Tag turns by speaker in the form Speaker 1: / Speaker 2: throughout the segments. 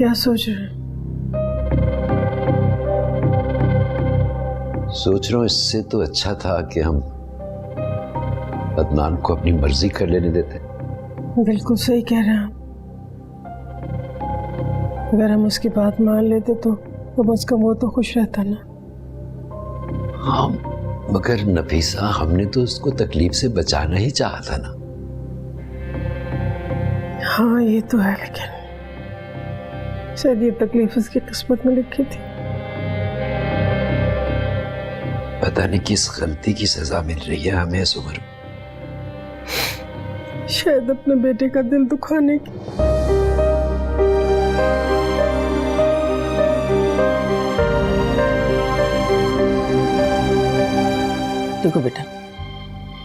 Speaker 1: क्या सोच रहे हैं?
Speaker 2: सोच रहा हूँ इससे तो अच्छा था कि हम अदनान को अपनी मर्जी कर लेने देते।
Speaker 1: बिल्कुल सही कह रहे हैं आप। अगर हम उसकी बात मान लेते तो कम से कम वो तो खुश रहता ना।
Speaker 2: हाँ, मगर नफीसा, हमने तो उसको तकलीफ से बचाना ही चाहा था ना।
Speaker 1: हाँ ये तो है, लेकिन शायद ये तकलीफ उसकी किस्मत में लिखी थी।
Speaker 2: पता नहीं किस गलती की सजा मिल रही है हमें इस उम्र में।
Speaker 1: शायद अपने बेटे का दिल दुखाने की।
Speaker 3: देखो बेटा,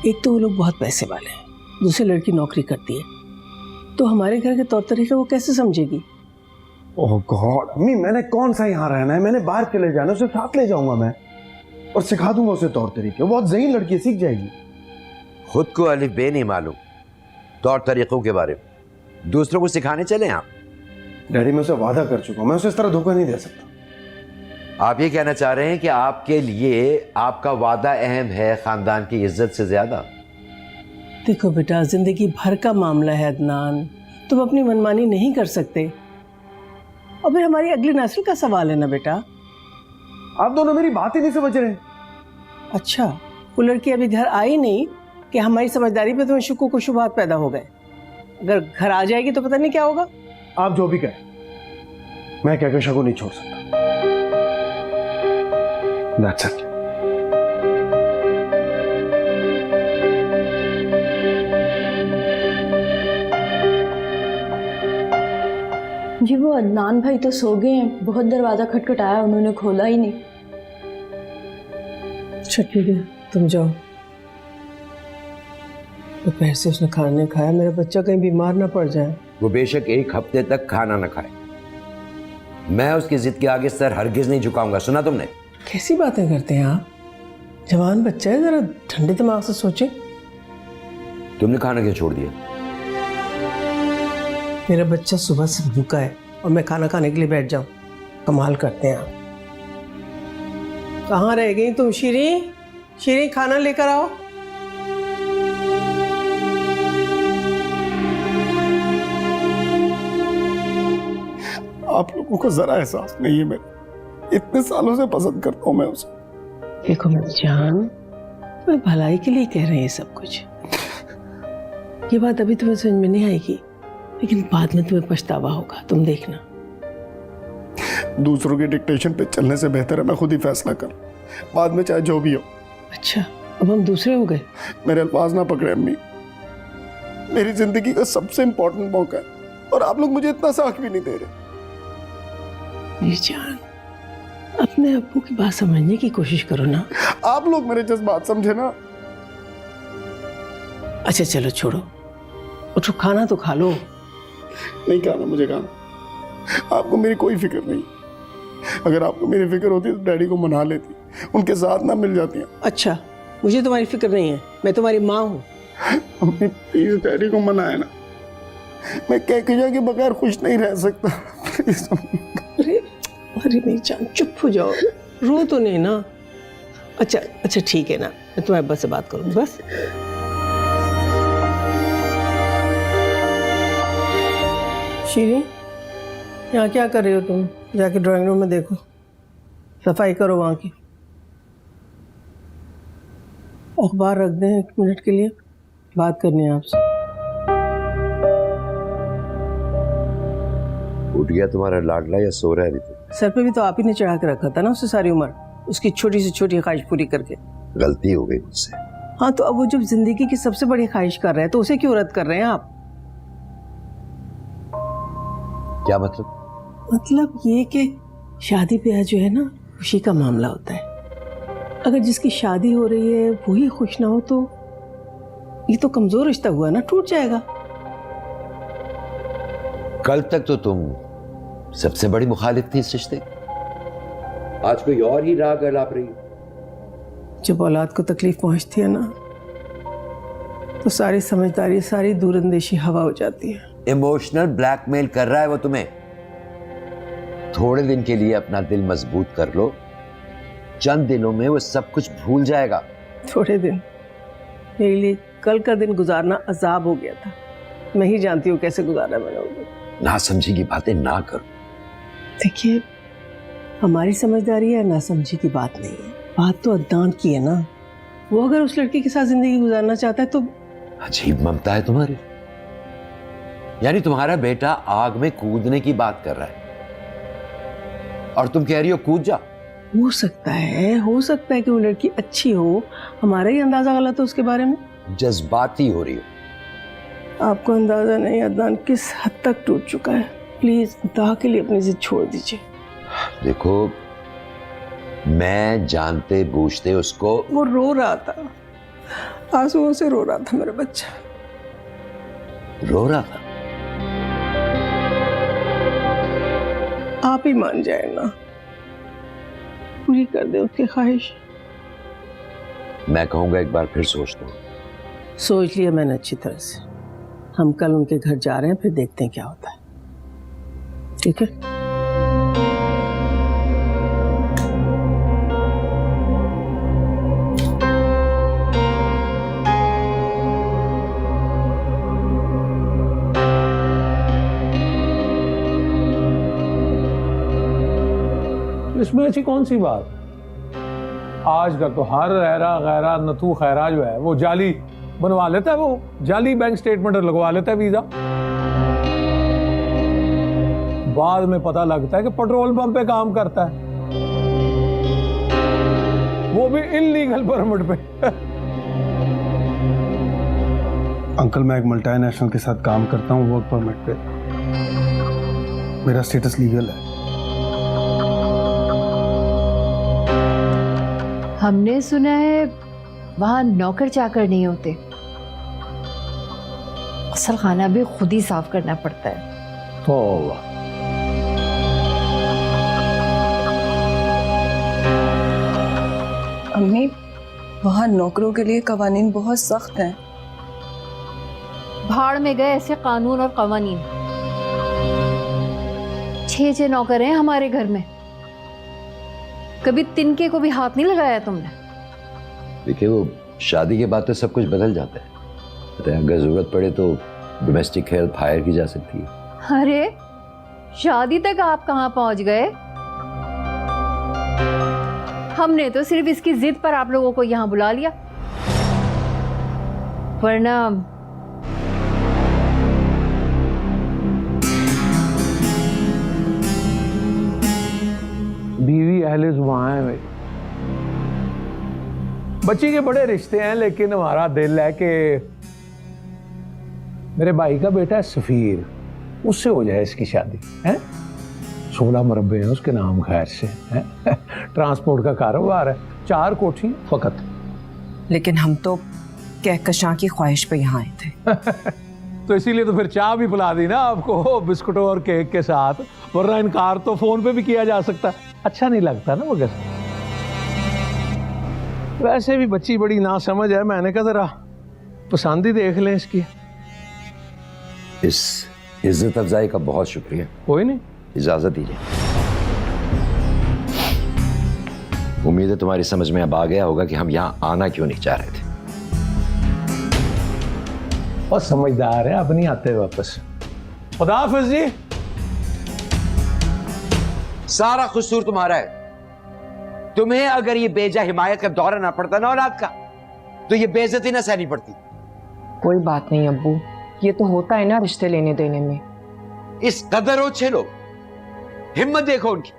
Speaker 3: एक तो वो लोग बहुत पैसे वाले हैं, दूसरी लड़की नौकरी करती है, तो हमारे घर के तौर तरीके वो कैसे समझेगी?
Speaker 4: ओह गॉड अम्मी, मैंने कौन सा यहाँ रहना है? मैंने बाहर चले जाना, उसे साथ ले जाऊंगा मैं और सिखा दूंगा उसे तौर तरीके। वो बहुत ज़हीन लड़की है, सीख जाएगी।
Speaker 2: खुद को अलिफ बे नहीं मालूम तौर तरीकों के बारे में, दूसरों को सिखाने चले आप?
Speaker 4: डैडी, मैं उसे वादा कर चुका हूं, मैं उसे इस तरह धोखा नहीं दे सकता।
Speaker 2: आप ये कहना चाह रहे हैं कि आपके लिए आपका वादा अहम है खानदान की इज्जत से ज्यादा?
Speaker 3: देखो बेटा, जिंदगी भर का मामला है अदनान, तुम अपनी मनमानी नहीं कर सकते। और फिर हमारी अगली नस्ल का सवाल है ना बेटा।
Speaker 4: आप दोनों मेरी बात ही नहीं समझ रहे।
Speaker 3: अच्छा, वो लड़की अभी घर आई नहीं कि हमारी समझदारी पे तुम्हें शुक्र को शुबहात पैदा हो गए। अगर घर आ जाएगी तो पता नहीं क्या होगा।
Speaker 4: आप जो भी कहें, मैं क्या शको नहीं छोड़ सकता। That's it.
Speaker 5: जी वो अदनान भाई तो सो गए हैं, बहुत दरवाजा खटखटाया, उन्होंने खोला ही नहीं।
Speaker 3: अच्छा ठीक है, तुम जाओ। दोपहर से उसने खाना नहीं खाया, मेरा बच्चा कहीं बीमार ना पड़ जाए।
Speaker 2: वो बेशक एक हफ्ते तक खाना न खाए, मैं उसकी जिद के आगे सर हरगिज नहीं झुकाऊंगा। सुना तुमने?
Speaker 3: कैसी बातें करते हैं आप? जवान बच्चा है, जरा ठंडे दिमाग से सोचे।
Speaker 2: तुमने खाना क्यों छोड़ दिया?
Speaker 3: मेरा बच्चा सुबह से भूखा है और मैं खाना खाने के लिए बैठ जाऊं? कमाल करते हैं आप। कहाँ रह गई तुम शीरी? शीरी, खाना लेकर आओ।
Speaker 4: आप लोगों को जरा एहसास नहीं है, मैं इतने सालों से पसंद करता हूं मैं उसे।
Speaker 3: देखो मेरी जान, मैं भलाई के लिए कह रहे हैं सब कुछ। ये बात अभी तुम्हें समझ में नहीं आएगी, लेकिन बाद में तुम्हें पछतावा होगा, तुम देखना।
Speaker 4: दूसरों के डिक्टेशन पे चलने से बेहतर है मैं खुद ही फैसला कर, बाद में चाहे जो भी हो।
Speaker 3: अच्छा, अब हम दूसरे हो गए?
Speaker 4: मेरे अल्फाज ना पकड़े अम्मी, मेरी जिंदगी का सबसे इंपॉर्टेंट मौका है और आप लोग मुझे इतना साख भी नहीं दे रहे।
Speaker 3: मेरी जान, अपने अब्बू की बात समझने की कोशिश करो ना।
Speaker 4: आप लोग मेरे जज्बात समझे ना।
Speaker 3: अच्छा चलो छोड़ो, उठो, खाना तो खा लो।
Speaker 4: नहीं खाना, मुझे खाना। आपको मेरी कोई फिक्र नहीं। अगर आपको मेरी फिक्र होती तो डैडी को मना लेती, उनके साथ ना मिल जाती।
Speaker 3: अच्छा, मुझे तुम्हारी फिक्र नहीं है, मैं तुम्हारी माँ हूँ।
Speaker 4: अपनी प्लीज डैडी को मनाए ना, मैं कहजा के बगैर खुश नहीं रह सकता। प्लीज।
Speaker 3: अरे अरे मेरी जान, चुप हो जाओ, रो तो नहीं ना। अच्छा अच्छा ठीक है ना, मैं तुम्हारे अब्बा से बात करूँ बस। शीरी, यहाँ क्या कर रहे हो तुम? जाके ड्राइंग रूम में देखो, सफाई करो वहाँ की। अखबार रख दें 1 मिनट के लिए, बात करनी है आपसे।
Speaker 2: उठ गया तुम्हारा लाडला या सो रहा है अभी तक?
Speaker 3: सर पे भी तो आप ही ने चढ़ा के रखा था ना उसे सारी उम्र, उसकी छोटी से छोटी ख्वाहिश पूरी करके।
Speaker 2: गलती हो गई मुझसे।
Speaker 3: हाँ तो अब वो जब जिंदगी की सबसे बड़ी ख्वाहिश कर रहे हैं तो उसे क्यों रद्द कर रहे हैं आप?
Speaker 2: क्या मतलब?
Speaker 3: मतलब ये कि शादी ब्याह जो है ना, खुशी का मामला होता है। अगर जिसकी शादी हो रही है वही खुश ना हो तो ये तो कमजोर रिश्ता हुआ ना, टूट जाएगा।
Speaker 2: कल तक तो तुम सबसे बड़ी मुखालिफ थी इस रिश्ते, आज कोई और ही राग अलाप रही है।
Speaker 3: जब औलाद को तकलीफ पहुंचती है ना तो सारी समझदारी, सारी दूरंदेशी हवा हो जाती है।
Speaker 2: इमोशनल ब्लैकमेल कर रहा है वो तुम्हें। थोड़े दिन के लिए अपना दिल मजबूत कर लो, चंद दिनों में वो सब कुछ भूल जाएगा।
Speaker 3: थोड़े दिन? मेरे लिए कल का दिन गुजारना अजाब हो गया था। मैं ही जानती हूँ कैसे गुजारा मैंने वो दिन।
Speaker 2: ना समझी की बातें ना करो।
Speaker 3: देखिए, हमारी समझदारी है ना समझी की बात नहीं है, बात तो अदनान की है ना। वो अगर उस लड़की के साथ जिंदगी गुजारना चाहता है तो।
Speaker 2: अजीब ममता है तुम्हारी। यानी तुम्हारा बेटा आग में कूदने की बात कर रहा है और तुम कह रही हो कूद जा।
Speaker 3: हो सकता है कि वो लड़की अच्छी हो, हमारा ही अंदाजा गलत हो उसके बारे में।
Speaker 2: जज्बाती हो रही हो।
Speaker 3: आपको अंदाजा नहीं अदनान किस हद तक टूट चुका है। प्लीज खुदा के लिए अपनी जिद छोड़ दीजिए।
Speaker 2: देखो, मैं जानते बूझते उसको।
Speaker 3: वो रो रहा था, आंसुओं से रो रहा था मेरा बच्चा।
Speaker 2: रो रहा था?
Speaker 3: आप ही मान जाए ना, पूरी कर दे उसकी ख्वाहिश।
Speaker 2: मैं कहूंगा एक बार फिर सोच लो।
Speaker 3: सोच लिया मैंने अच्छी तरह से। हम कल उनके घर जा रहे हैं, फिर देखते हैं क्या होता है। ठीक है?
Speaker 6: इसमें ऐसी कौन सी बात? आज का तो हर रहरा गैरा नथु खैरा जो है वो जाली बनवा लेता है, वो जाली बैंक स्टेटमेंट लगवा लेता है वीजा। बाद में पता लगता है कि पेट्रोल पंप पे काम करता है, वो भी इल्लीगल परमिट पे।
Speaker 4: अंकल, मैं एक मल्टीनेशनल के साथ काम करता हूँ वर्क परमिट पे। मेरा स्टेटस लीगल है।
Speaker 7: हमने सुना है वहां नौकर चाकर नहीं होते, असल खाना भी खुद ही साफ करना पड़ता है।
Speaker 6: तो
Speaker 8: अम्मी, वहाँ नौकरों के लिए कवानीन बहुत सख्त हैं।
Speaker 7: भाड़ में गए ऐसे कानून और कवानीन। 6 नौकर हैं हमारे घर में, कभी तिनके को भी हाथ नहीं लगाया तुमने।
Speaker 2: देखिए, वो शादी के बाद तो सब कुछ बदल जाता है। अगर जरूरत पड़े तो डोमेस्टिक हेल्प हायर की जा सकती है।
Speaker 7: अरे शादी तक आप कहाँ पहुंच गए? हमने तो सिर्फ इसकी जिद पर आप लोगों को यहाँ बुला लिया, वरना
Speaker 6: बीवी अहले जुबान है मेरी। बच्ची के बड़े रिश्ते हैं, लेकिन हमारा दिल है कि मेरे भाई का बेटा है सफीर, उससे हो जाए इसकी शादी। है 16 मरबे हैं उसके नाम, खैर से है। ट्रांसपोर्ट का कारोबार है, 4 कोठी फकत।
Speaker 8: लेकिन हम तो कहकशां की ख्वाहिश पे यहाँ आए थे।
Speaker 6: तो इसीलिए तो फिर चाय भी पिला दी ना आपको, बिस्कुटों और केक के साथ, वरना इनकार तो फोन पे भी किया जा सकता। अच्छा नहीं लगता ना मगर। वैसे भी बच्ची बड़ी नासमझ है, मैंने कहा जरा पसंद ही देख लें इसकी।
Speaker 2: इस इज्जत अफजाई का बहुत शुक्रिया।
Speaker 6: कोई नहीं,
Speaker 2: इजाजत दीजिए। उम्मीद है तुम्हारी समझ में अब आ गया होगा कि हम यहाँ आना क्यों नहीं चाह रहे थे।
Speaker 6: और समझदार है, अब नहीं आते वापस। खुदा हाफिज जी।
Speaker 2: सारा कसूर तुम्हारा है। तुम्हें अगर ये बेजा हिमायत का दौरा ना पड़ता ना औलाद का, तो ये बेइज्जती ना सहनी पड़ती।
Speaker 9: कोई बात नहीं अब्बू, ये तो होता है ना रिश्ते लेने देने में।
Speaker 2: इस कदर हो 6 लोग, हिम्मत देखो उनकी।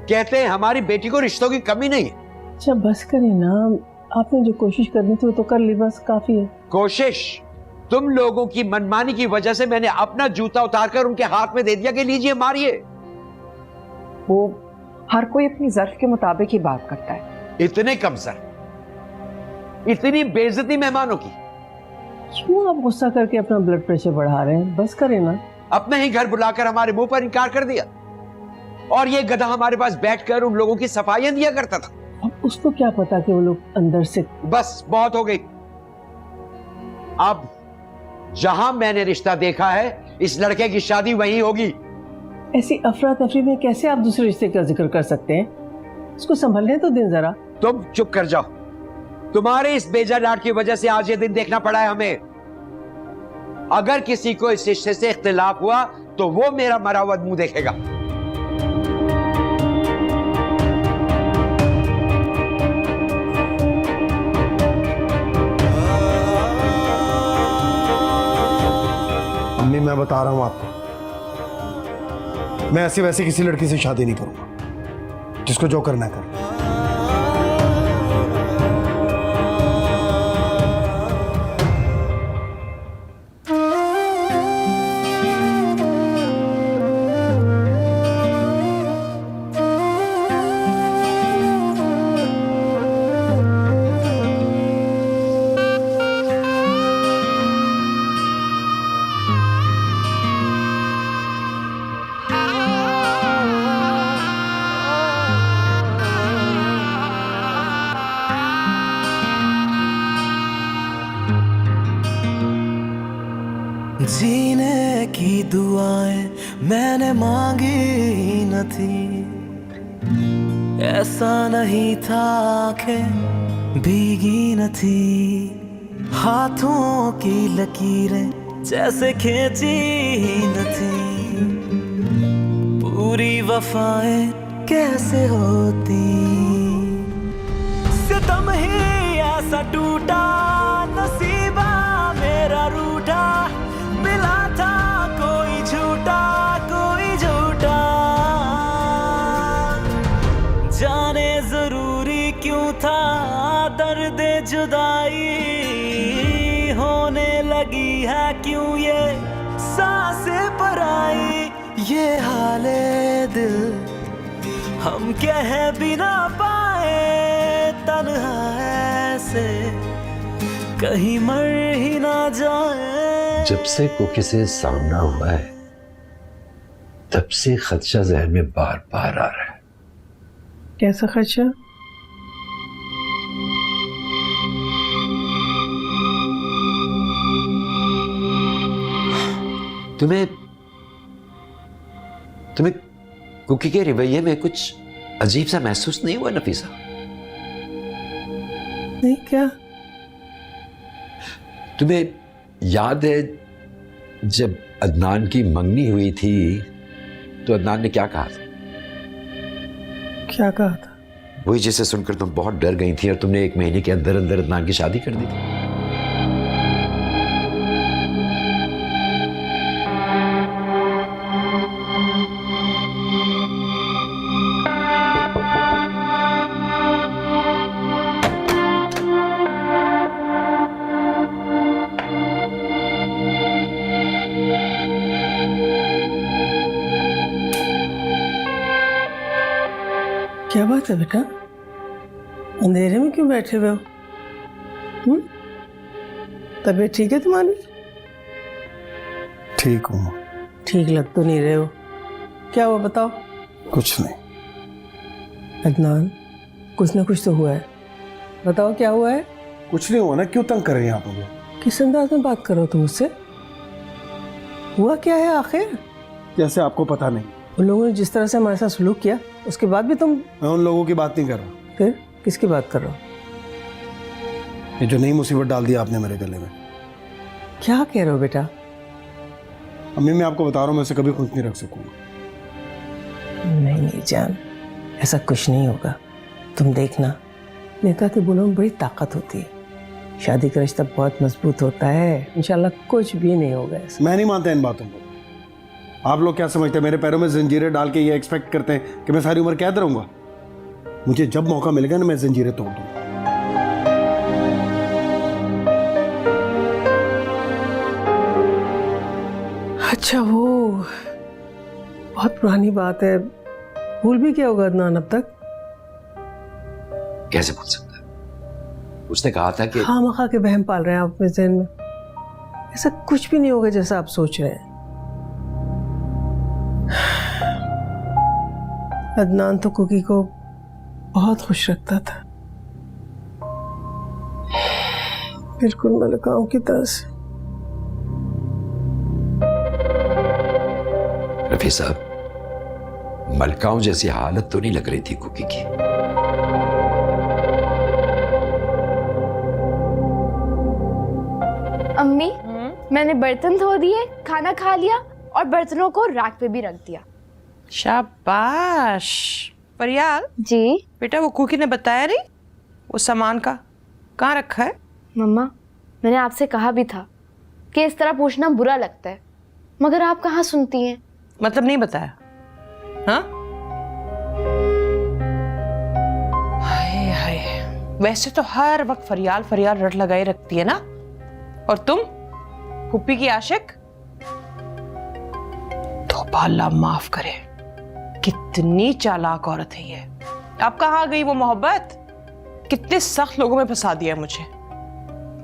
Speaker 2: कहते हैं हमारी बेटी को रिश्तों की कमी नहीं है।
Speaker 3: अच्छा बस करें ना, आपने जो कोशिश करनी थी वो तो कर ली, बस काफी है।
Speaker 2: कोशिश? तुम लोगों की मनमानी की वजह से मैंने अपना जूता उतारकर उनके हाथ में दे दिया कि लीजिए मारिए।
Speaker 9: वो हर कोई अपनी ज़र्फ के मुताबिक ही बात करता है।
Speaker 2: इतने कमजोर, इतनी बेइज्जती मेहमानों की।
Speaker 3: क्यों आप गुस्सा करके अपना ब्लड प्रेशर बढ़ा रहे हैं? बस करें ना।
Speaker 2: अपने ही घर बुलाकर हमारे मुंह पर इनकार कर दिया, और ये गधा हमारे पास बैठकर उन लोगों की सफाइयां दिया करता था।
Speaker 3: अब उसको क्या पता कि वो लोग अंदर से।
Speaker 2: बस बहुत हो गई। अब जहां मैंने रिश्ता देखा है, इस लड़के की शादी वहीं होगी।
Speaker 3: ऐसी अफरा तफरी में कैसे आप दूसरे रिश्ते का जिक्र कर सकते हैं? उसको संभलने तो दिन जरा।
Speaker 2: तुम चुप कर जाओ। तुम्हारे इस बेजा डांट की वजह से आज ये दिन देखना पड़ा है हमें। अगर किसी को इस रिश्ते से इख्तिलाफ हुआ तो वो मेरा मरा हुआ मुंह देखेगा।
Speaker 4: अम्मी, मैं बता रहा हूं आपको, मैं ऐसी वैसी किसी लड़की से शादी नहीं करूंगा। जिसको जो करना है कर।
Speaker 10: जीने की दुआएं मैंने मांगी ही न थी, ऐसा नहीं था आंखें भीगी न थी, हाथों की लकीरें जैसे खींची ही न थी, पूरी वफाएं कैसे होती, सितम ही ऐसा टूटा, नसीबा मेरा रूठा, मिला था कोई झूठा कोई झूठा, जाने जरूरी क्यों था दर्द जुदाई, होने लगी है क्यों ये सांसें पराई, ये हाले दिल हम कह भी ना पाए, तन्हा ऐसे कहीं मर ही ना जाए।
Speaker 2: जब से कुकी से सामना हुआ है तब से खदशा जहन में बार बार आ रहा है।
Speaker 3: कैसा खदशा?
Speaker 2: तुम्हें कुकी के रवैये में कुछ अजीब सा महसूस नहीं हुआ नफीसा?
Speaker 3: नहीं, क्या?
Speaker 2: तुम्हें याद है जब अदनान की मंगनी हुई थी तो अदनान ने क्या कहा था?
Speaker 3: क्या कहा था?
Speaker 2: वही जिसे सुनकर तुम बहुत डर गई थी और तुमने 1 महीने के अंदर अंदर अदनान की शादी कर दी थी।
Speaker 3: क्या बात है बेटा, अंधेरे में क्यों बैठे हुए हो? तबीयत ठीक है तुम्हारी?
Speaker 4: ठीक हूँ।
Speaker 3: ठीक लग तो नहीं रहे हो। क्या हुआ बताओ?
Speaker 4: कुछ नहीं।
Speaker 3: अदनान, कुछ ना कुछ तो हुआ है, बताओ क्या हुआ है?
Speaker 4: कुछ नहीं हुआ ना, क्यों तंग कर रहे हैं आप मुझे?
Speaker 3: किस अंदाज में बात करो तुम मुझसे? हुआ क्या है आखिर?
Speaker 4: जैसे आपको पता नहीं।
Speaker 3: उन लोगों ने जिस तरह से हमारे साथ सलूक किया उसके बाद भी तुम?
Speaker 4: मैं उन लोगों की बात नहीं कर रहा।
Speaker 3: फिर किसकी बात कर रहा हो?
Speaker 4: ये जो नई मुसीबत डाल दी आपने मेरे गले में।
Speaker 3: क्या कह रहे हो बेटा?
Speaker 4: अम्मी, मैं आपको बता रहा हूँ, मैं इसे कभी खुश नहीं रख सकूंगा।
Speaker 3: नहीं जान, ऐसा कुछ नहीं होगा। तुम देखना, नेता के बोलों में बड़ी ताकत होती है, शादी का रिश्ता बहुत मजबूत होता है, इंशाल्लाह कुछ भी नहीं होगा ऐसा।
Speaker 4: मैं नहीं मानता इन बातों को। आप लोग क्या समझते हैं, मेरे पैरों में जंजीरें डाल के ये एक्सपेक्ट करते हैं कि मैं सारी उम्र कैद रहूंगा? मुझे जब मौका मिलेगा ना, मैं जंजीरें तोड़ दूंगा।
Speaker 3: अच्छा, वो बहुत पुरानी बात है, भूल भी क्या होगा अदनान अब तक?
Speaker 2: कैसे भूल सकता है? उसने कहा था कि
Speaker 3: खामखा के वहम पाल रहे हैं आप अपने ज़हन में। ऐसा कुछ भी नहीं होगा जैसा आप सोच रहे हैं। अदनान तो कुकी को बहुत खुश रखता था, बिल्कुल मलकाओं की तरह से।
Speaker 2: रफी साहब, मलकाओं जैसी हालत तो नहीं लग रही थी कुकी की।
Speaker 5: अम्मी, मैंने बर्तन धो दिए, खाना खा लिया और बर्तनों को रैक पे भी रख दिया।
Speaker 11: शाबाश। परियाल
Speaker 5: जी
Speaker 11: बेटा, वो कुकी ने बताया नहीं वो सामान का कहाँ रखा है?
Speaker 5: मम्मा, मैंने आपसे कहा भी था कि इस तरह पूछना बुरा लगता है, मगर आप कहाँ सुनती हैं।
Speaker 11: मतलब नहीं बताया? हाँ? हाय हाय, वैसे तो हर वक्त फरियाल फरियाल रट लगाई रखती है ना। और तुम पुप्पी की आशिक? तौबा, अल्लाह माफ करे, कितनी चालाक औरत है ये। अब कहाँ गई वो मोहब्बत? कितने सख्त लोगों में फंसा दिया मुझे।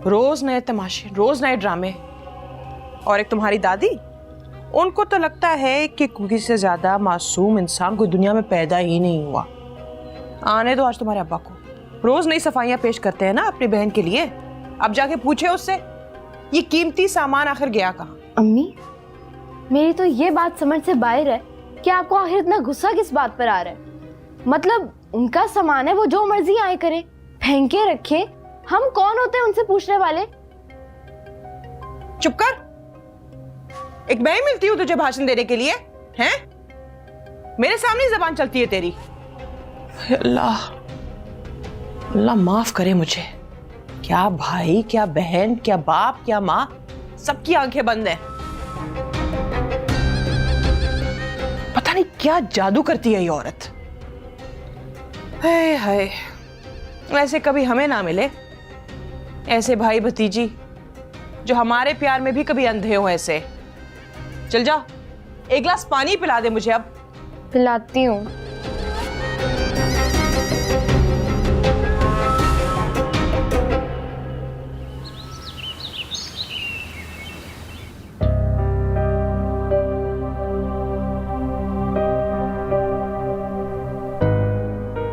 Speaker 11: रोज नए तमाशे, रोज नए ड्रामे। और एक तुम्हारी दादी, उनको तो लगता है कि कुकी से ज्यादा मासूम इंसान कोई दुनिया में पैदा ही नहीं हुआ। आने दो आज तुम्हारे अब्बा को, रोज नई सफाइयां पेश करते हैं ना अपनी बहन के लिए। अब जाके पूछे उससे ये कीमती सामान आखिर गया कहाँ?
Speaker 5: अम्मी, मेरी तो ये बात समझ से बाहर है कि आपको आखिर इतना गुस्सा किस बात पर आ रहा है। मतलब उनका सामान है, वो जो मर्जी आए करे, फेंके रखे, हम कौन होते हैं उनसे पूछने वाले?
Speaker 11: चुप कर, एक मैं ही मिलती हूँ तुझे भाषण देने के लिए? हैं? मेरे सामने ही जबान चलती है तेरी। अल्लाह, अल्लाह माफ करे मुझे। क्या भाई, क्या बहन, क्या बाप, क्या माँ, सबकी आंखें बंद हैं। पता नहीं क्या जादू करती है ये औरत। हाय हाय, वैसे कभी हमें ना मिले ऐसे भाई भतीजी जो हमारे प्यार में भी कभी अंधे हो ऐसे। चल जा, एक गिलास पानी पिला दे मुझे। अब
Speaker 5: पिलाती हूँ।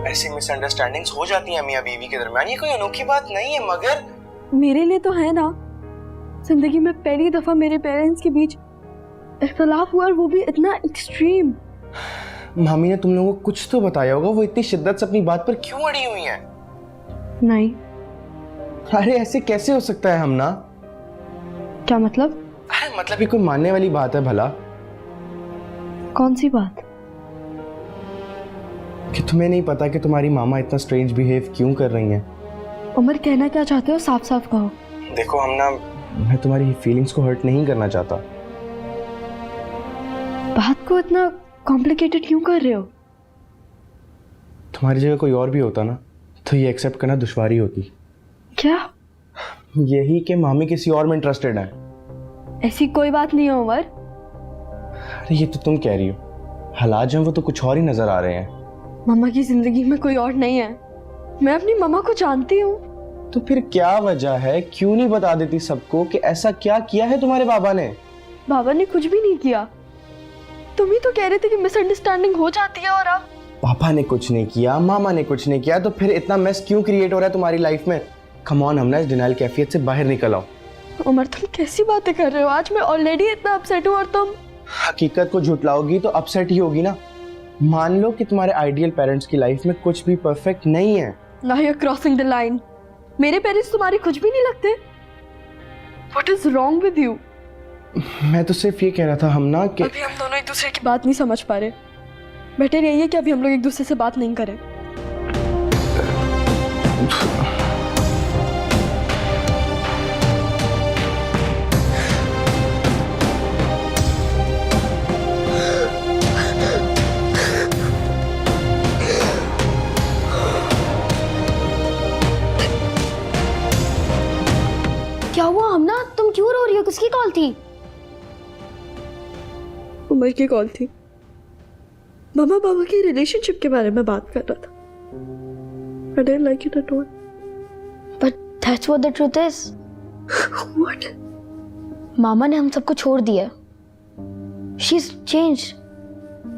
Speaker 10: ऐसी मिसअंडरस्टैंडिंग्स हो जाती हैं मियां बीवी के दरमियान, ये कोई अनोखी बात नहीं है। मगर
Speaker 5: मेरे लिए तो है ना, जिंदगी में पहली दफा मेरे पेरेंट्स के बीच इख्तलाफ हुआ और वो भी इतना एक्सट्रीम।
Speaker 10: मामी ने तुम लोगों को कुछ तो बताया होगा, वो इतनी शिद्दत से अपनी बात पर क्यों अड़ी हुई हैं?
Speaker 5: नहीं।
Speaker 10: अरे ऐसे कैसे हो सकता है हम ना?
Speaker 5: क्या मतलब?
Speaker 10: अरे मतलब ये कोई मानने वाली बात है भला?
Speaker 5: कौन सी बात?
Speaker 10: कि तुम्हें नहीं पता कि तुम्हारी मामा इतना स्ट्रेंज बिहेव क्यों कर रही हैं?
Speaker 5: उमर, कहना क्या चाहते हो? साफ साफ कहो।
Speaker 10: देखो हम ना, मैं तुम्हारी फीलिंग्स को हर्ट नहीं करना चाहता।
Speaker 5: बात को इतना कॉम्प्लिकेटेड क्यों कर रहे हो?
Speaker 10: तुम्हारी जगह कोई और भी होता ना तो ये एक्सेप्ट करना दुश्वारी होती।
Speaker 5: क्या?
Speaker 10: यही कि मामी किसी और में इंटरेस्टेड है।
Speaker 5: ऐसी कोई बात नहीं है उमर।
Speaker 10: अरे ये तो तुम कह रही हो, हालात जो हैं वो तो कुछ और ही नजर आ रहे हैं।
Speaker 5: मम्मा की जिंदगी में कोई और नहीं है, मैं अपनी मम्मा को जानती हूँ।
Speaker 10: तो फिर क्या वजह है, क्यों नहीं बता देती सबको कि ऐसा क्या किया है तुम्हारे बाबा ने?
Speaker 5: बाबा ने कुछ भी नहीं किया, तुम ही तो कह रहे थे कि मिसअंडरस्टैंडिंग हो जाती है। और अब
Speaker 10: पापा ने कुछ नहीं किया, मामा ने कुछ नहीं किया, तो फिर इतना मेस क्यों क्रिएट हो रहा है तुम्हारी लाइफ में? कम ऑन, हम ना इस डिनाइल कैफियत से बाहर निकल आओ।
Speaker 5: उमर, तुम कैसी बातें कर रहे हो? आज मैं ऑलरेडी इतना अपसेट हूँ और तुम
Speaker 10: हकीकत को झुटलाओगी तो अपसेट ही होगी ना। मान लो कि तुम्हारे आइडियल पेरेंट्स की लाइफ में कुछ भी परफेक्ट नहीं है।
Speaker 5: Now you're crossing the line. मेरे पेरेंट्स तुम्हारे कुछ भी नहीं लगते। What is wrong with you?
Speaker 10: मैं तो सिर्फ ये कह रहा था हम ना कि
Speaker 5: अभी हम दोनों एक दूसरे की बात नहीं समझ पा रहे। बेटर यही है कि अभी हम लोग एक दूसरे से बात नहीं करें। क्या हुआ हमना? तुम क्यों रो रही हो? किसकी कॉल थी? उमर की कॉल थी। मामा बाबा की रिलेशनशिप के बारे में बात कर रहा था। I didn't like it at all. But that's what the truth is. What? मामा ने हम सबको छोड़ दिया। She's changed.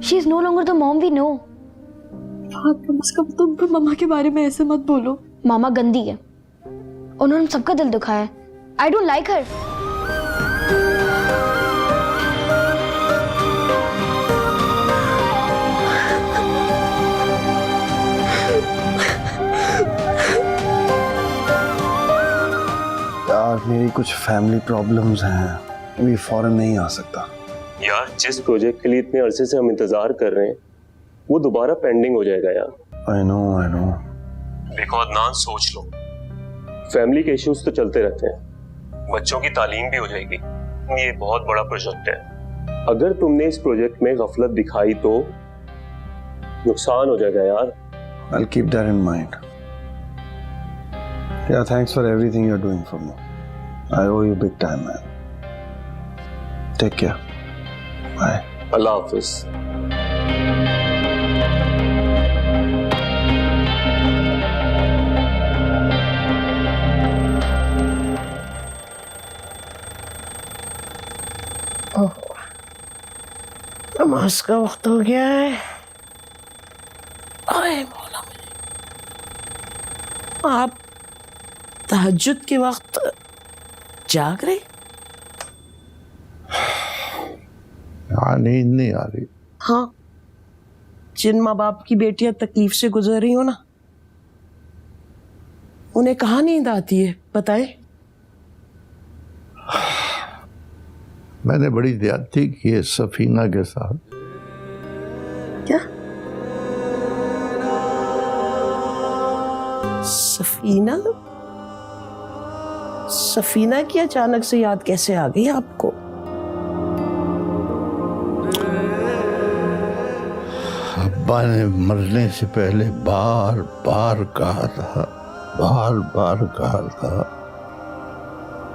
Speaker 5: She's no longer the mom we know. कम से कम तुम मामा के बारे में ऐसे मत बोलो। मामा गंदी है, उन्होंने हम सबका दिल दुखाया है। I don't like her.
Speaker 4: कुछ फैमिली प्रॉब्लम्स हैं, अभी फौरन नहीं आ सकता।
Speaker 12: यार जिस प्रोजेक्ट के लिए इतने अरसे से हम इंतजार कर रहे हैं वो दोबारा पेंडिंग हो जाएगा यार।
Speaker 4: I know.
Speaker 12: देखो अदनान, सोच लो, फैमिली के इश्यूज तो चलते रहते हैं, बच्चों की तालीम भी हो जाएगी। ये बहुत बड़ा प्रोजेक्ट है, अगर तुमने इस प्रोजेक्ट में गफलत दिखाई तो नुकसान हो जाएगा यार।
Speaker 4: I'll keep that in mind. Yeah, thanks for everything you're doing for me. I owe you big time, man. Take care. Bye.
Speaker 12: अल्लाह हाफिज।
Speaker 3: नमाज का वक्त हो गया है। आए मौला मेरे, आप तहज्जुद के वक्त जाग रहे?
Speaker 6: हाँ, नींद नहीं आ रही।
Speaker 3: हाँ, जिन माँ बाप की बेटियां तकलीफ से गुजर रही हो ना, उन्हें कहाँ नींद आती है बताएं?
Speaker 6: मैंने बड़ी ज्यादती की है सफीना के साथ।
Speaker 3: क्या? सफीना? सफीना की अचानक से याद कैसे आ गई आपको?
Speaker 6: अब्बा ने मरने से पहले बार बार कहा था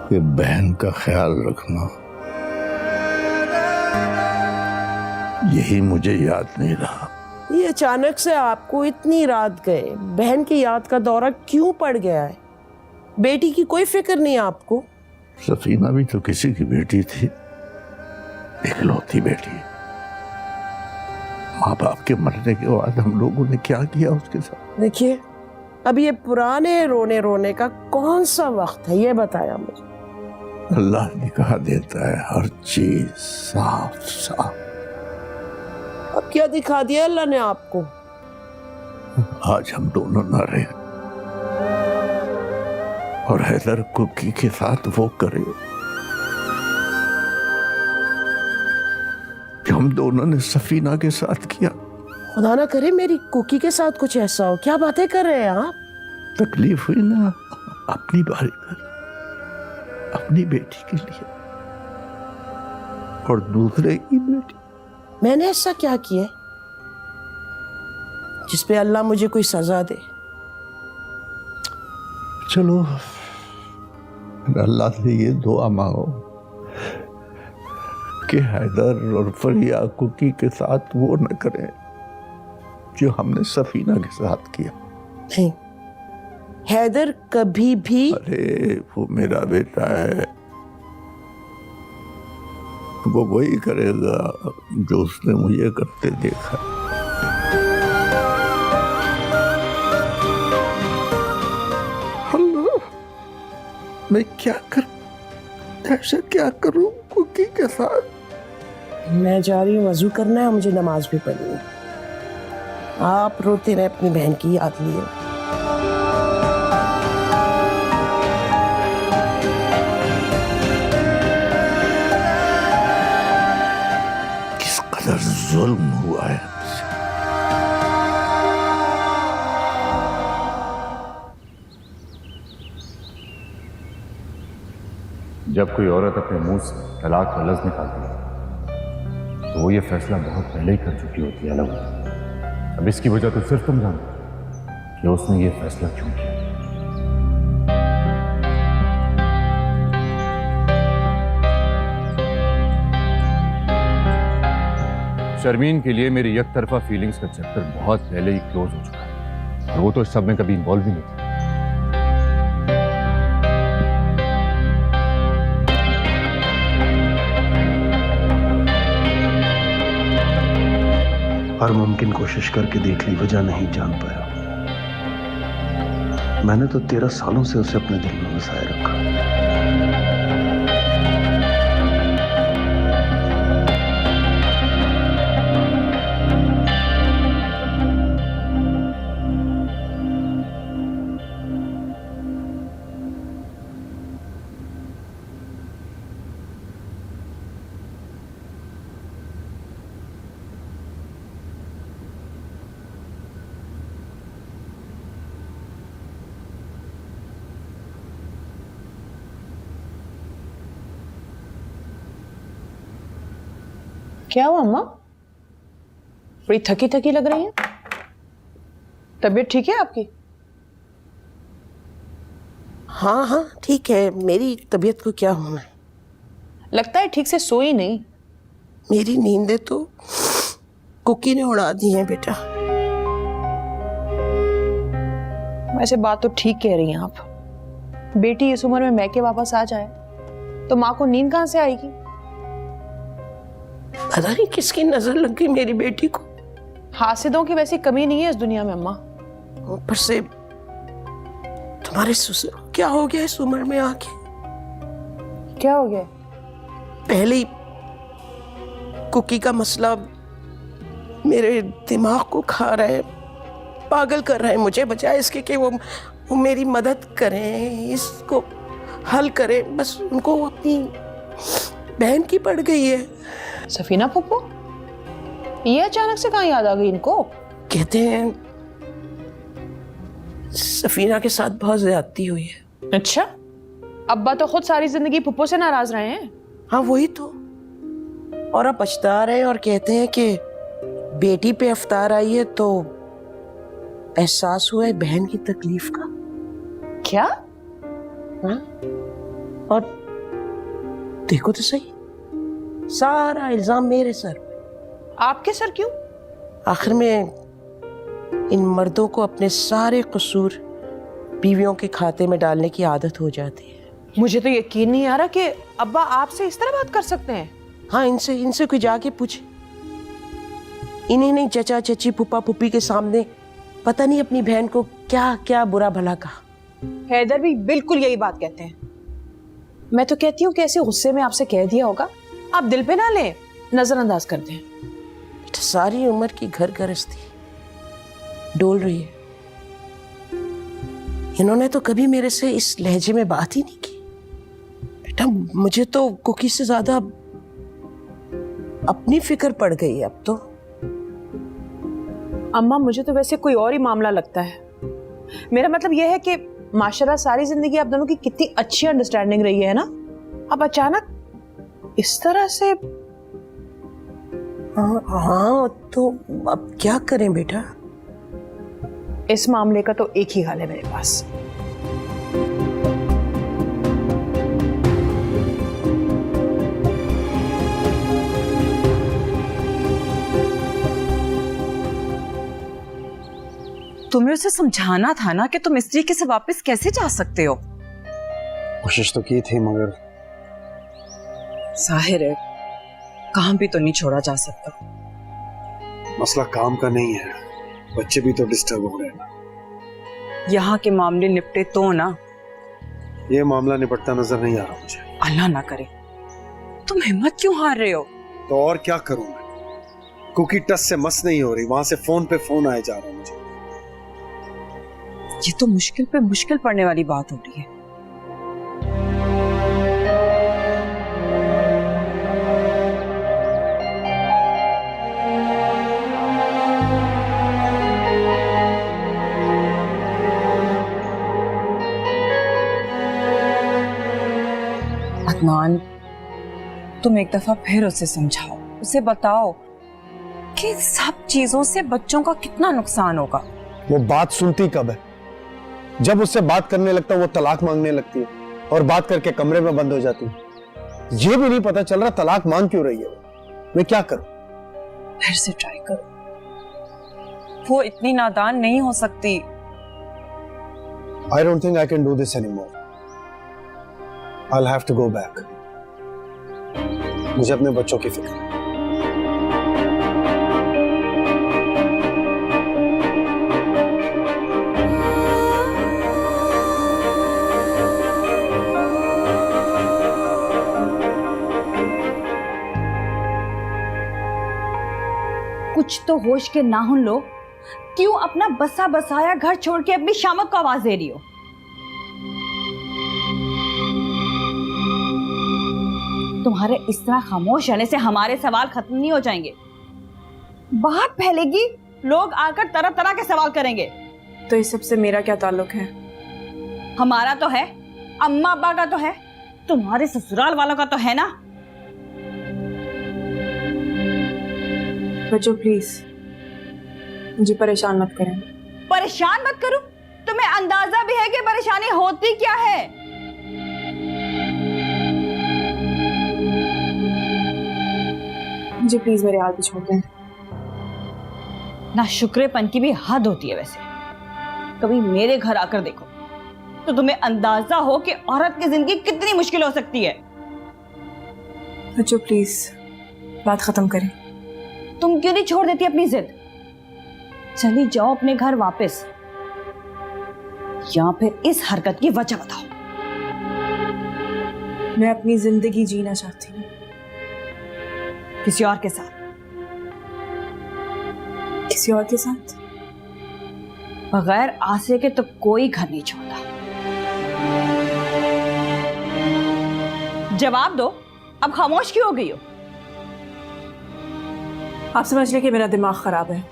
Speaker 6: कि बहन का ख्याल रखना। यही मुझे याद नहीं रहा।
Speaker 3: ये अचानक से आपको इतनी रात गए, बहन की याद का दौरा क्यों पड़ गया है? बेटी की कोई फिक्र नहीं आपको?
Speaker 6: सफीना भी तो किसी की बेटी थी, इकलौती बेटी। माँ बाप के मरने के बाद हम लोगों ने क्या किया उसके साथ?
Speaker 3: देखिए, अब ये पुराने रोने रोने का कौन सा वक्त है, ये बताया मुझे।
Speaker 6: अल्लाह दिखा देता है हर चीज साफ साफ।
Speaker 3: अब क्या दिखा दिया अल्लाह ने आपको?
Speaker 6: आज हम दोनों न रहे और हैदर कुकी के साथ वो करे जो हम दोनों ने सफीना के साथ किया।
Speaker 3: खुदा ना करे मेरी कुकी के साथ कुछ ऐसा हो। क्या बातें कर रहे हैं आप?
Speaker 6: तकलीफ हुई ना अपनी बारी पर, अपनी बेटी के लिए और दूसरे की बेटी।
Speaker 3: मैंने ऐसा क्या किया जिस पे अल्लाह मुझे कोई सजा दे?
Speaker 6: चलो अल्लाह से ये दुआ मांगो कि हैदर और फरिया कुकी के साथ वो न करें जो हमने सफीना के साथ किया।
Speaker 3: नहीं, हैदर कभी भी।
Speaker 6: अरे वो मेरा बेटा है, वो वही करेगा जो उसने मुझे करते देखा। अल्लाह, मैं क्या करूं, ऐसा क्या करूं कुकी के साथ?
Speaker 3: मैं जा रही हूँ वजू करना है, मुझे नमाज भी पढ़नी है। आप रोते रहे, अपनी बहन की याद लिए।
Speaker 6: जुल्म हुआ है हमसे।
Speaker 13: जब कोई औरत अपने मुंह से तलाक का लफ्ज़ निकालती है तो वो ये फैसला बहुत पहले ही कर चुकी होती है। अलग अब इसकी वजह तो सिर्फ तुम जानते कि उसने ये फैसला क्यों किया। शर्मीन के लिए मेरी एक तरफा फीलिंग्स का चैप्टर बहुत पहले ही क्लोज हो चुका है और वो तो इस सब में कभी इन्वॉल्व भी नहीं था।
Speaker 4: हर मुमकिन कोशिश करके देख ली, वजह नहीं जान पाया। मैंने तो 13 सालों से उसे अपने दिल में बसाए रखा।
Speaker 11: क्या हुआ अम्मा? बड़ी थकी थकी लग रही हैं। तबीयत ठीक है आपकी?
Speaker 3: हाँ हाँ ठीक है, मेरी तबीयत को क्या होना है।
Speaker 11: लगता है ठीक से सोई नहीं।
Speaker 3: मेरी नींदें तो कुकी ने उड़ा दी हैं बेटा।
Speaker 11: वैसे बात तो ठीक कह रही हैं आप। बेटी इस उम्र में मैके वापस आ जाए तो माँ को नींद कहाँ से आएगी?
Speaker 3: पता नहीं किसकी नजर लग गई मेरी बेटी को।
Speaker 11: हासिदों की वैसी कमी नहीं है इस दुनिया में अम्मा।
Speaker 3: ऊपर से तुम्हारे ससुर को क्या हो गया इस उम्र में आके?
Speaker 11: क्या हो गया?
Speaker 3: पहले ही कुकी का मसला मेरे दिमाग को खा रहा है, पागल कर रहा है मुझे, बजाय इसके कि वो मेरी मदद करें, इसको हल करें। बस उनको अपनी बहन की पड़ गई है।
Speaker 11: सफीना फुप्पो, ये अचानक से कहाँ याद आ गई इनको?
Speaker 3: कहते हैं सफीना के साथ बहुत ज्यादती हुई है।
Speaker 11: अच्छा, अब्बा तो खुद सारी जिंदगी फुप्पो से नाराज रहे हैं।
Speaker 3: हाँ वही तो, और अब पछता रहे हैं और कहते हैं कि बेटी पे अफ्तार आई है तो एहसास हुआ है बहन की तकलीफ का।
Speaker 11: क्या?
Speaker 3: हाँ? और देखो तो सही, सारा इल्जाम मेरे सर पे।
Speaker 11: आपके सर क्यों?
Speaker 3: आखिर में इन मर्दों को अपने सारे कसूर बीवियों के खाते में डालने की आदत हो जाती है।
Speaker 11: मुझे तो यकीन नहीं आ रहा कि अब्बा आपसे इस तरह बात कर सकते हैं।
Speaker 3: हाँ, इनसे कोई जाके पूछे। इन्हीं नहीं चचा चची पुप्पा पुप्पी के सामने पता नहीं अपनी बहन को क्या क्या बुरा भला कहा।
Speaker 11: हैदर भी बिल्कुल यही बात कहते हैं। मैं तो कहती हूँ कि ऐसे गुस्से में आपसे कह दिया होगा, आप दिल पे ना लें, नजरअंदाज कर दें।
Speaker 3: सारी उम्र की घर गृहस्थी डोल रही है। इन्होंने तो कभी मेरे से इस लहजे में बात ही नहीं की। बेटा मुझे तो कुकी से ज्यादा अपनी फिक्र पड़ गई है अब तो।
Speaker 11: अम्मा मुझे तो वैसे कोई और ही मामला लगता है। मेरा मतलब यह है कि माशाल्लाह सारी जिंदगी आप दोनों की कितनी अच्छी अंडरस्टैंडिंग रही है ना, अब अचानक इस तरह से।
Speaker 3: हाँ तो अब क्या करें बेटा?
Speaker 11: इस मामले का तो एक ही हल है मेरे पास।
Speaker 8: तुम्हें उसे समझाना था ना कि तुम इस तरीके से वापस कैसे जा सकते हो।
Speaker 4: कोशिश तो की थी मगर
Speaker 8: जाहिर है काम भी तो नहीं छोड़ा जा सकता।
Speaker 4: मसला काम का नहीं है, बच्चे भी तो डिस्टर्ब हो रहे हैं।
Speaker 8: यहाँ के मामले निपटे तो ना।
Speaker 4: ये मामला निपटता नजर नहीं आ रहा मुझे।
Speaker 8: अल्लाह ना करे, तुम हिम्मत क्यों हार रहे हो?
Speaker 4: तो और क्या करूं मैं? कुकी टस से मस नहीं हो रही, वहां से फोन पे फोन आए जा रहा है मुझे।
Speaker 8: ये तो मुश्किल पे मुश्किल पड़ने वाली बात हो रही है। अदनान, तुम एक दफा फिर उसे समझाओ, उसे बताओ कि सब चीजों से बच्चों का कितना नुकसान होगा।
Speaker 4: वो बात सुनती कब है? जब उससे बात करने लगता वो तलाक मांगने लगती है और बात करके कमरे में बंद हो जाती है। ये भी नहीं पता चल रहा तलाक मांग क्यों रही है। मैं क्या करूं?
Speaker 8: फिर से ट्राई करो, वो इतनी नादान नहीं हो सकती।
Speaker 4: I don't think I can do this anymore. I'll have to go back. मुझे अपने बच्चों की फिक्र।
Speaker 14: कुछ तो होश के नाहुन लो, क्यों अपना बसा बसाया घर छोड़ के अपनी शामत को आवाज दे रही हो? तुम्हारे इस तरह खामोश रहने से हमारे सवाल खत्म नहीं हो जाएंगे। बात फैलेगी, लोग आकर तरह तरह के सवाल करेंगे।
Speaker 8: तो इस सब से मेरा क्या ताल्लुक है?
Speaker 14: हमारा तो है, अम्मा अब्बा का तो है, तुम्हारे ससुराल वालों का तो है ना।
Speaker 9: बच्चों प्लीज मुझे परेशान मत करें।
Speaker 14: परेशान मत करूं? तुम्हें अंदाजा भी है कि परेशानी होती क्या है?
Speaker 9: मुझे प्लीज मेरे हाथ पे छोड़ दें।
Speaker 14: ना शुक्रेपन की भी हद होती है वैसे। कभी मेरे घर आकर देखो तो तुम्हें अंदाजा हो कि औरत की जिंदगी कितनी मुश्किल हो सकती है।
Speaker 9: बच्चों प्लीज बात खत्म करें।
Speaker 14: तुम क्यों नहीं छोड़ देती अपनी जिद? चली जाओ अपने घर वापस, या फिर इस हरकत की वजह बताओ।
Speaker 9: मैं अपनी जिंदगी जीना चाहती हूँ
Speaker 14: किसी और के साथ।
Speaker 9: किसी और के साथ?
Speaker 14: बगैर आसे के तो कोई घर नहीं छोड़ता। जवाब दो, अब खामोश क्यों हो गई हो?
Speaker 9: आप समझ लें कि मेरा दिमाग खराब है।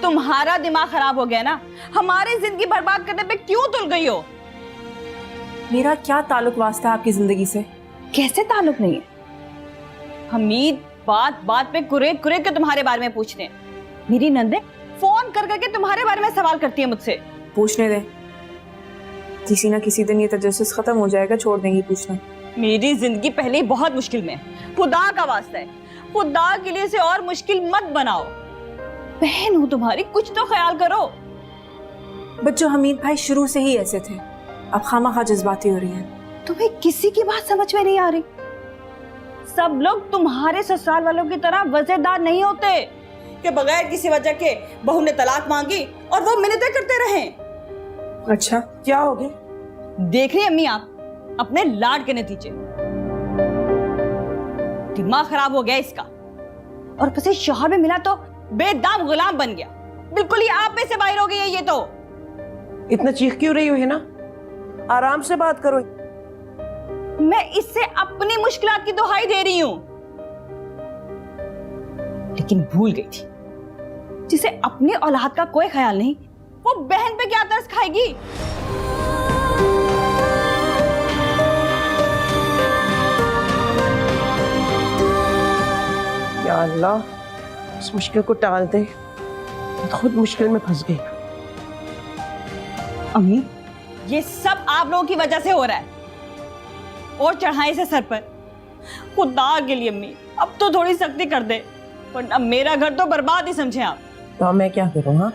Speaker 14: तुम्हारा दिमाग खराब हो गया ना? हमारी जिंदगी बर्बाद करने पे क्यों तुल गई हो?
Speaker 9: मेरा क्या ताल्लुक वास्ता है आपकी जिंदगी से?
Speaker 14: कैसे ताल्लुक नहीं है? हमीद बात बात पे कुरेद कुरेद के तुम्हारे बारे में पूछते हैं। मेरी नंदे फोन कर करके तुम्हारे बारे में सवाल करती है मुझसे।
Speaker 9: पूछने दे, किसी ना किसी दिन ये तजस्सुस खत्म हो जाएगा, छोड़ देंगी पूछना।
Speaker 14: मेरी जिंदगी पहले ही बहुत मुश्किल में है। खुदा का वास्ता है, खुदा के लिए इसे और मुश्किल मत बनाओ। बहन हूं तुम्हारी, कुछ तो ख्याल करो।
Speaker 9: बच्चों हमीद भाई शुरू से ही ऐसे थे, अब खामखा जज्बाती हो रही है।
Speaker 14: तुम्हें किसी की बात समझ में नहीं आ रही? सब लोग तुम्हारे ससुराल वालों की तरह वजहदार नहीं होते कि बगैर किसी वजह के बहू ने तलाक मांगी और वो मिन्नतें करते रहे।
Speaker 9: अच्छा क्या हो गया?
Speaker 14: देख रही अम्मी आप अपने लाड के नतीजे। दिमाग खराब हो गया इसका, और पसे शौहर में मिला तो बेदाम गुलाम बन गया। बिल्कुल ही आप में से बाहर हो गई है ये तो।
Speaker 11: इतना चीख क्यों रही हो है ना? आराम से बात करो।
Speaker 14: मैं इससे अपनी मुश्किलात की दुहाई दे रही हूं, लेकिन भूल गई थी जिसे अपनी औलाद का कोई ख्याल नहीं, वो बहन पे क्या तरस खाएगी?
Speaker 11: या अल्लाह, इस मुश्किल को टाल दे, खुद मुश्किल में फंस गई।
Speaker 14: अम्मी ये सब आप लोगों की वजह से हो रहा है, और चढ़ाए से सर पर। खुदा के लिए अम्मी अब तो थोड़ी सख्ती कर दे, वरना मेरा घर तो बर्बाद ही समझे आप।
Speaker 11: तो मैं क्या करूँ? हाँ,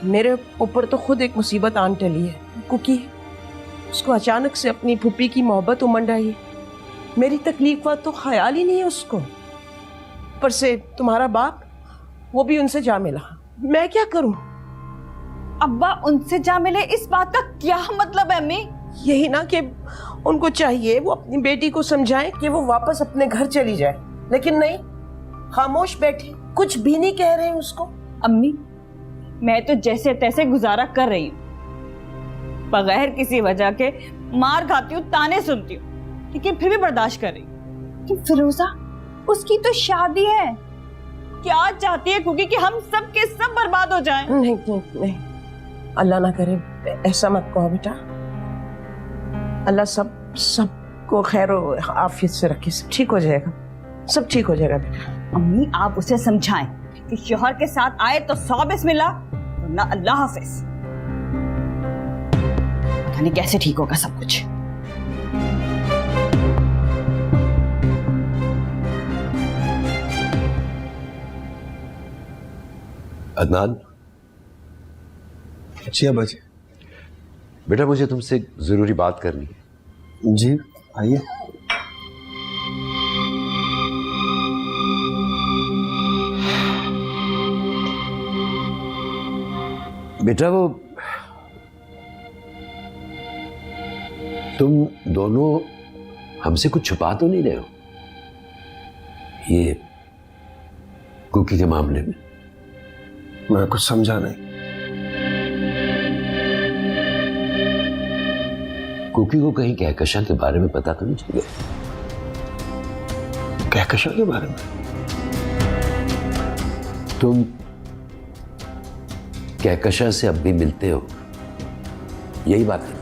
Speaker 11: मेरे ऊपर तो खुद एक मुसीबत आन टली है। कुकी उसको अचानक से अपनी फूफी की मोहब्बत उमड़ रही है। मेरी तकलीफ का तो ख्याल ही नहीं है उसको। पर से तुम्हारा बाप, वो भी उनसे जा मिला। मैं क्या करूं?
Speaker 14: अब्बा उनसे जा मिले, इस बात का क्या मतलब है अम्मी?
Speaker 11: यही ना कि उनको चाहिए वो अपनी बेटी को समझाएं कि वो वापस अपने घर चली जाए, लेकिन नहीं, खामोश बैठे, कुछ भी नहीं कह रहे हैं उसको।
Speaker 14: अम्मी मैं तो जैसे तैसे गुजारा कर रही हूँ, बगैर किसी वजह के मार खाती हूँ, ताने सुनती हूँ, लेकिन फिर भी बर्दाश्त कर रही हूँ। कि फिरोजा, उसकी तो शादी है। क्या चाहती है कुकी कि हम सब के सब बर्बाद हो जाएं?
Speaker 11: नहीं नहीं नहीं, अल्लाह ना करे, ऐसा मत कहो बेटा। अल्लाह सब को खैर आफियत से रखे, सब ठीक हो जाएगा, सब ठीक हो जाएगा बेटा।
Speaker 14: अम्मी आप उसे समझाएं कि शौहर के साथ आए तो 100 बिस्मिल्लाह, वरना अल्लाह हाफिज। पता नहीं कैसे ठीक होगा सब कुछ।
Speaker 2: अदनान
Speaker 4: जी अब जी।
Speaker 2: बेटा मुझे तुमसे जरूरी बात करनी है।
Speaker 4: जी आइए।
Speaker 2: बेटा वो तुम दोनों हमसे कुछ छुपा तो नहीं रहे हो ये कुकी के मामले में?
Speaker 4: मैं कुछ समझा नहीं।
Speaker 2: कुकी को कहीं कहकशां के बारे में पता तो नहीं चल गया?
Speaker 4: कहकशां के बारे में?
Speaker 2: तुम कहकशां से अब भी मिलते हो, यही बात है?